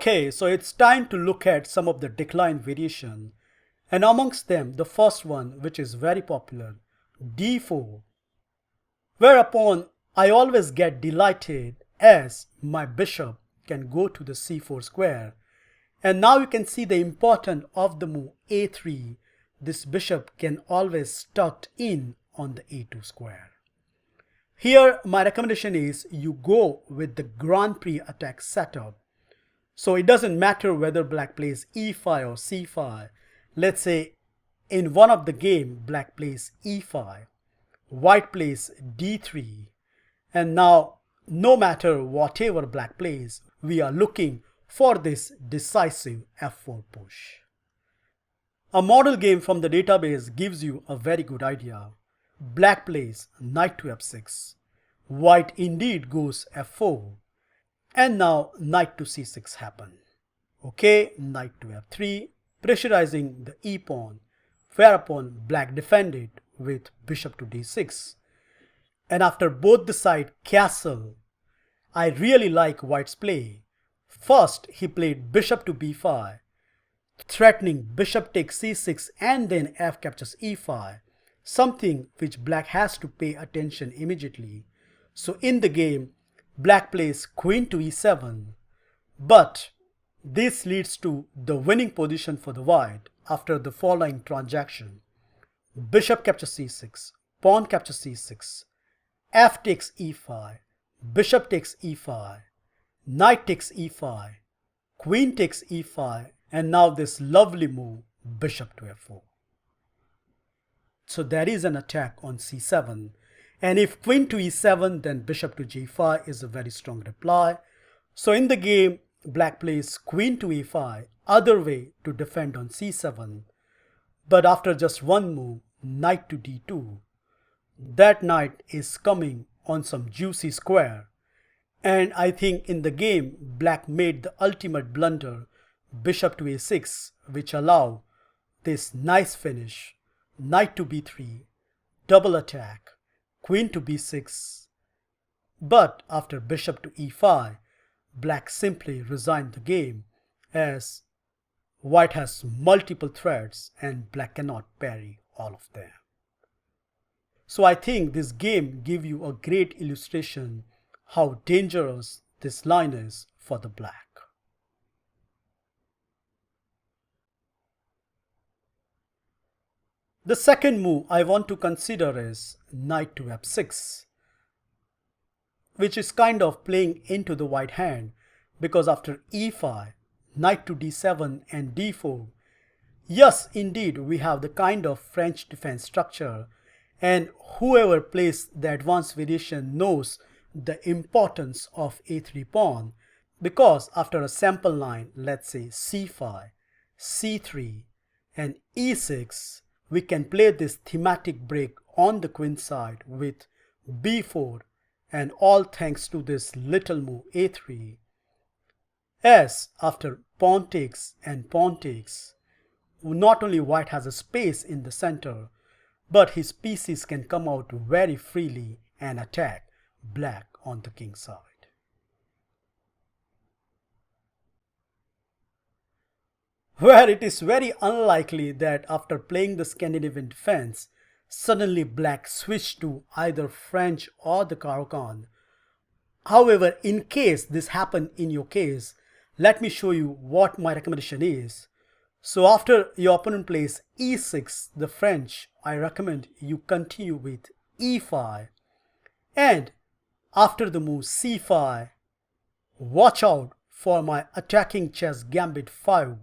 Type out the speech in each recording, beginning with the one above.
Okay, so it's time to look at some of the decline variation, and amongst them the first one, which is very popular, d4, whereupon I always get delighted as my bishop can go to the c4 square. And now you can see the importance of the move a3. This bishop can always tucked in on the a2 square. Here my recommendation is you go with the Grand Prix attack setup. So it doesn't matter whether black plays e5 or c5. Let's say in one of the game black plays e5, white plays d3, and now no matter whatever black plays, we are looking for this decisive f4 push. A model game from the database gives you a very good idea. Black plays knight to f6, white indeed goes f4, and now knight to c6 happen. Okay, knight to f3, pressurizing the e pawn, whereupon black defended with bishop to d6. And after both the side castle, I really like white's play. First he played bishop to b5, threatening bishop takes c6 and then f captures e5, something which black has to pay attention immediately. So in the game, black plays queen to e7, but this leads to the winning position for the white after the following transaction. Bishop captures c6, pawn captures c6, f takes e5, bishop takes e5, knight takes e5, queen takes e5, and now this lovely move, bishop to f4. So there is an attack on c7, and if queen to e7, then bishop to g5 is a very strong reply. So in the game, black plays queen to e5, other way to defend on c7, but after just one move, knight to d2, that knight is coming on some juicy square. And I think in the game, black made the ultimate blunder, bishop to a6, which allow this nice finish, knight to b3, double attack, queen to b6. But after bishop to e5, black simply resigned the game as white has multiple threats and black cannot parry all of them. So I think this game gives you a great illustration how dangerous this line is for the black. The second move I want to consider is knight to f6, which is kind of playing into the white hand, because after e5, knight to d7 and d4, yes, indeed we have the kind of French defense structure, and whoever plays the advanced variation knows the importance of a3 pawn, because after a sample line, let's say c5, c3 and e6, we can play this thematic break on the queen side with b4, and all thanks to this little move a3, as after pawn takes and pawn takes, not only white has a space in the center, but his pieces can come out very freely and attack black on the king side. Where it is very unlikely that after playing the Scandinavian defense, suddenly black switched to either French or the Caro-Kann. However, in case this happened in your case, let me show you what my recommendation is. So after your opponent plays e6, the French, I recommend you continue with e5, and after the move c5, watch out for my attacking chess Gambit 5,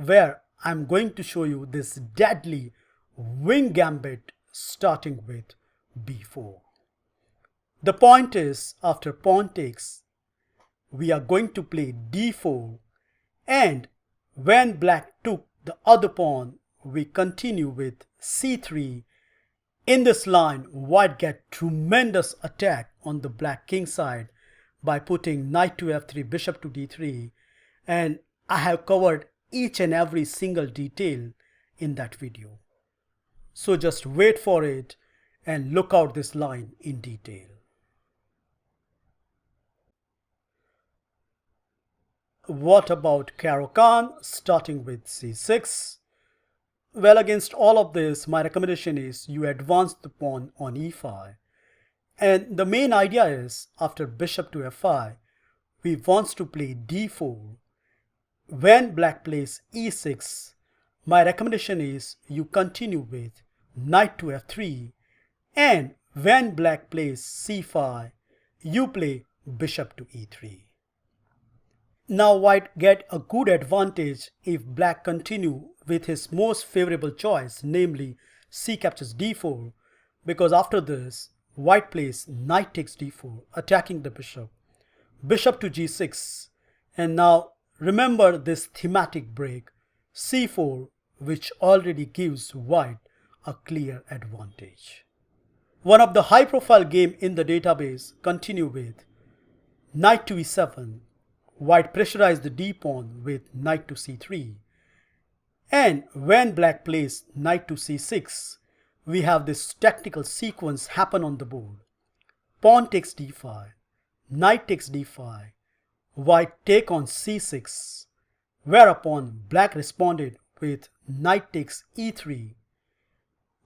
where I'm going to show you this deadly wing gambit starting with b4. The point is, after pawn takes, we are going to play d4, and when black took the other pawn, we continue with c3. In this line, white get tremendous attack on the black king side by putting knight to f3, bishop to d3, and I have covered each and every single detail in that video. So just wait for it and look out this line in detail. what about Caro-Kann starting with c6? Well, against all of this, my recommendation is you advance the pawn on e5. And the main idea is, after bishop to f5, we want to play d4. When black plays e6, my recommendation is you continue with knight to f3, and when black plays c5, you play bishop to e3. Now white get a good advantage if black continue with his most favorable choice, namely c captures d4, because after this, white plays knight takes d4, attacking the bishop, bishop to g6, and now remember this thematic break, c4, which already gives white a clear advantage. One of the high-profile game in the database continue with knight to e7, white pressurized the d-pawn with knight to c3, and when black plays knight to c6, we have this tactical sequence happen on the board. Pawn takes d5, knight takes d5, white take on c6, whereupon black responded with knight takes e3.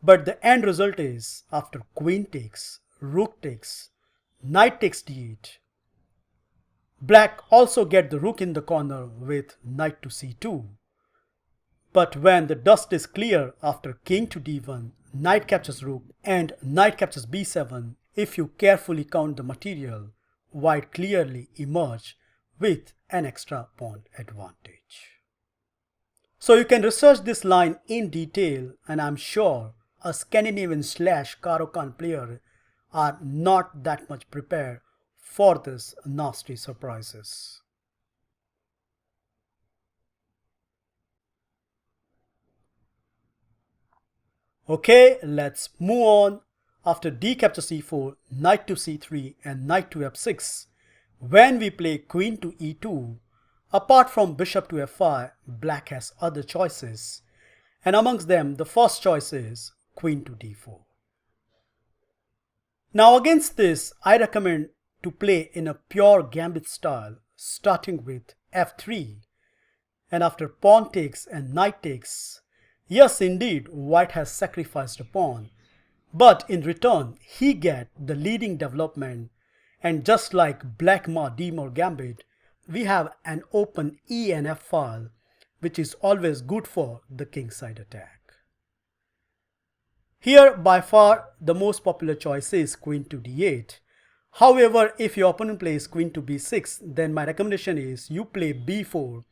But the end result is, after queen takes, rook takes, knight takes d8, black also get the rook in the corner with knight to c2. But when the dust is clear after king to d1, knight captures rook and knight captures b7, if you carefully count the material, white clearly emerge with an extra pawn advantage. So you can research this line in detail, and I'm sure a Scandinavian / Caro-Kann player are not that much prepared for this nasty surprises. Okay, let's move on. After d captures c4, knight to c3 and knight to f6, when we play queen to e2, apart from bishop to f5, black has other choices, and amongst them the first choice is queen to d4. Now against this, I recommend to play in a pure Gambit style, starting with f3, and after pawn takes and knight takes, yes indeed, white has sacrificed a pawn, but in return he get the leading development, and just like black d Gambit, we have an open e and f file, which is always good for the kingside attack. Here by far the most popular choice is queen to d8. However, if your opponent plays queen to b6, then my recommendation is you play b4,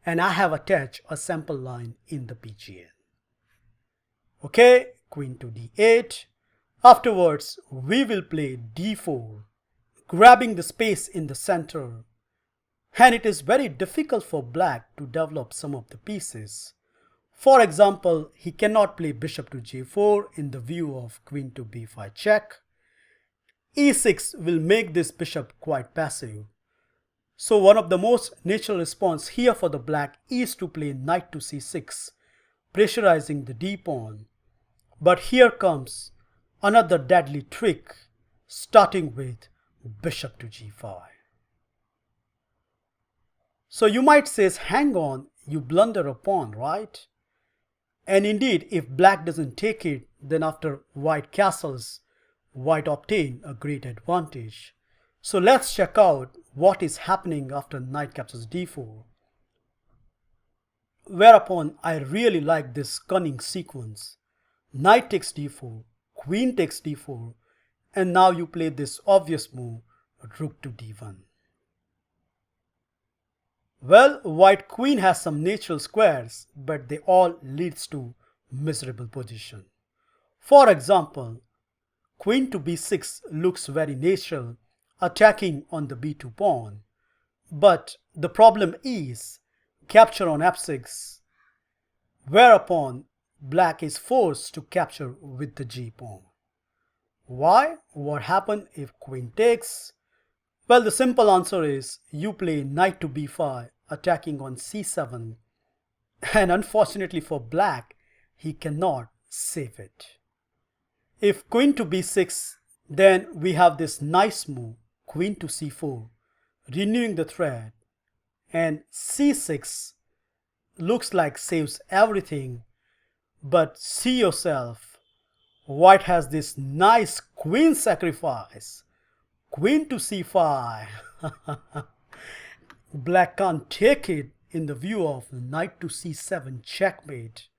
and I have attached a sample line in the PGN. Okay, queen to d8. Afterwards, we will play d4, grabbing the space in the center. And it is very difficult for black to develop some of the pieces. For example, he cannot play bishop to g4 in the view of queen to b5 check. e6 will make this bishop quite passive. So one of the most natural response here for the black is to play knight to c6, pressurizing the d-pawn. But here comes another deadly trick, starting with bishop to g5. So you might say, hang on, you blunder a pawn, right? And indeed, if black doesn't take it, then after white castles, white obtain a great advantage. So let's check out what is happening after knight captures d4. Whereupon I really like this cunning sequence. Knight takes d4, queen takes d4, and now you play this obvious move, rook to d1. Well, white queen has some natural squares, but they all leads to miserable position. For example, queen to b6 looks very natural, attacking on the b2 pawn. But the problem is capture on f6, whereupon black is forced to capture with the g pawn. Why? What happened if queen takes? Well, the simple answer is you play knight to b5, attacking on c7, and unfortunately for black, he cannot save it. If queen to b6, then we have this nice move, queen to c4, renewing the threat, and c6 looks like saves everything, but see yourself, white has this nice queen sacrifice, queen to c5. Black can't take it in the view of knight to c7 checkmate,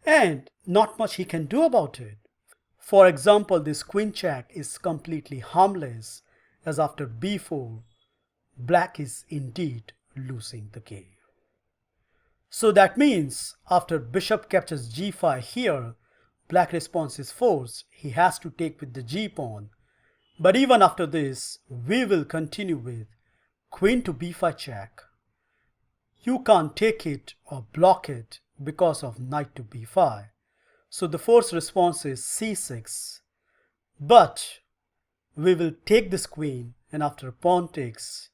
and not much he can do about it. For example, this queen check is completely harmless, as after b4, black is indeed losing the game. So that means after bishop captures g5 here, black response is forced. He has to take with the g pawn. But even after this, we will continue with queen to b5 check. You can't take it or block it because of knight to b5. So the forced response is c6. But we will take this queen, and after pawn takes,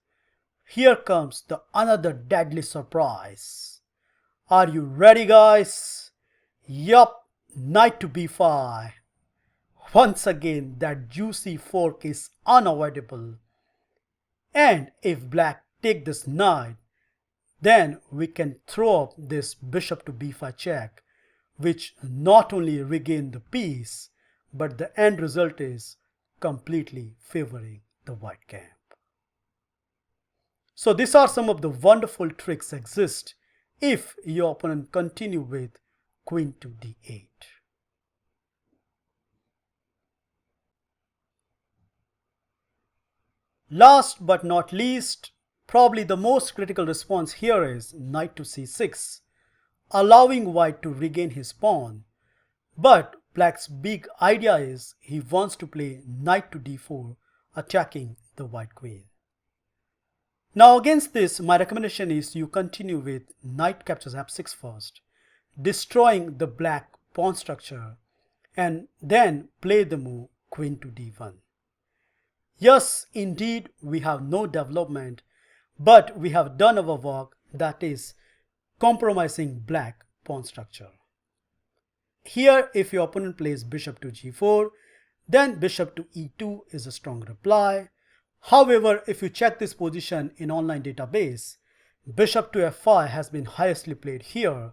here comes the another deadly surprise. Are you ready, guys? Yup, knight to b5. Once again, that juicy fork is unavoidable. And if black take this knight, then we can throw up this bishop to b5 check, which not only regain the piece, but the end result is completely favoring the white camp. So these are some of the wonderful tricks exist if your opponent continue with queen to d8. Last but not least, probably the most critical response here is knight to c6, allowing white to regain his pawn. But black's big idea is he wants to play knight to d4, attacking the white queen. Now against this, my recommendation is you continue with knight captures f6 first, destroying the black pawn structure, and then play the move queen to d1. Yes, indeed, we have no development, but we have done our work, that is, compromising black pawn structure. Here, if your opponent plays bishop to g4, then bishop to e2 is a strong reply. However, if you check this position in online database, bishop to f5 has been highestly played here,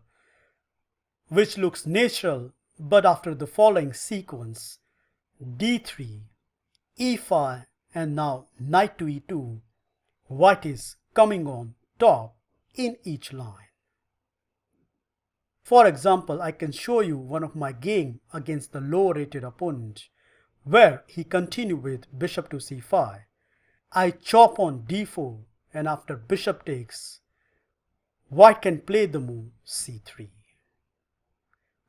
which looks natural, but after the following sequence, d3, e5, and now knight to e2, white is coming on top in each line. For example, I can show you one of my game against the low rated opponent, where he continued with bishop to c5. I chop on d4, and after bishop takes, white can play the move c3.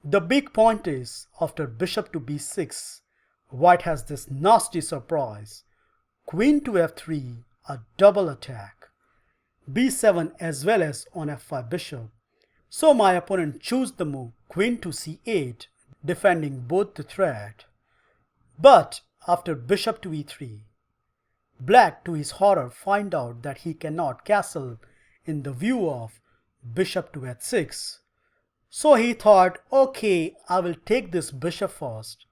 The big point is, after bishop to b6, white has this nasty surprise, queen to f3, a double attack, b7 as well as on f5 bishop. So my opponent chose the move queen to c8, defending both the threat. But after bishop to e3, black to his horror find out that he cannot castle in the view of bishop to h6. So he thought, okay, I will take this bishop first,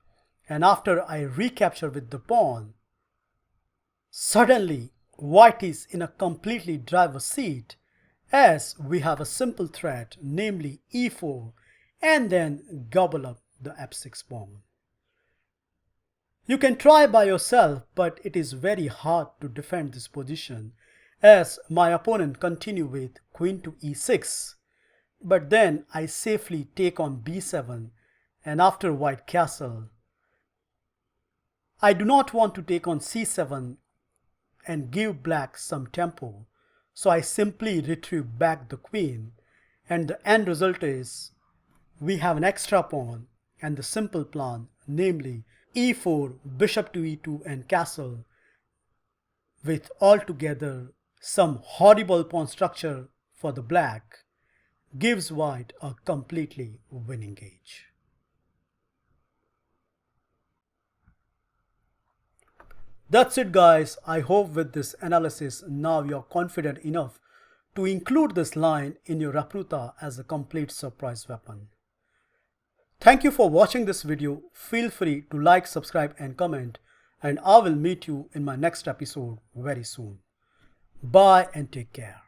and after I recapture with the pawn, suddenly white is in a completely driver's seat, as we have a simple threat, namely e4, and then gobble up the f6 pawn. You can try by yourself, but it is very hard to defend this position, as my opponent continue with queen to e6. But then I safely take on b7, and after white castle, I do not want to take on c7 and give black some tempo, so I simply retrieve back the queen, and the end result is we have an extra pawn and the simple plan, namely e4, bishop to e2 and castle, with altogether some horrible pawn structure for the black, gives white a completely winning edge. That's it, guys. I hope with this analysis now you're confident enough to include this line in your Rapruta as a complete surprise weapon. Thank you for watching this video. Feel free to like, subscribe and comment, and I will meet you in my next episode very soon. Bye and take care.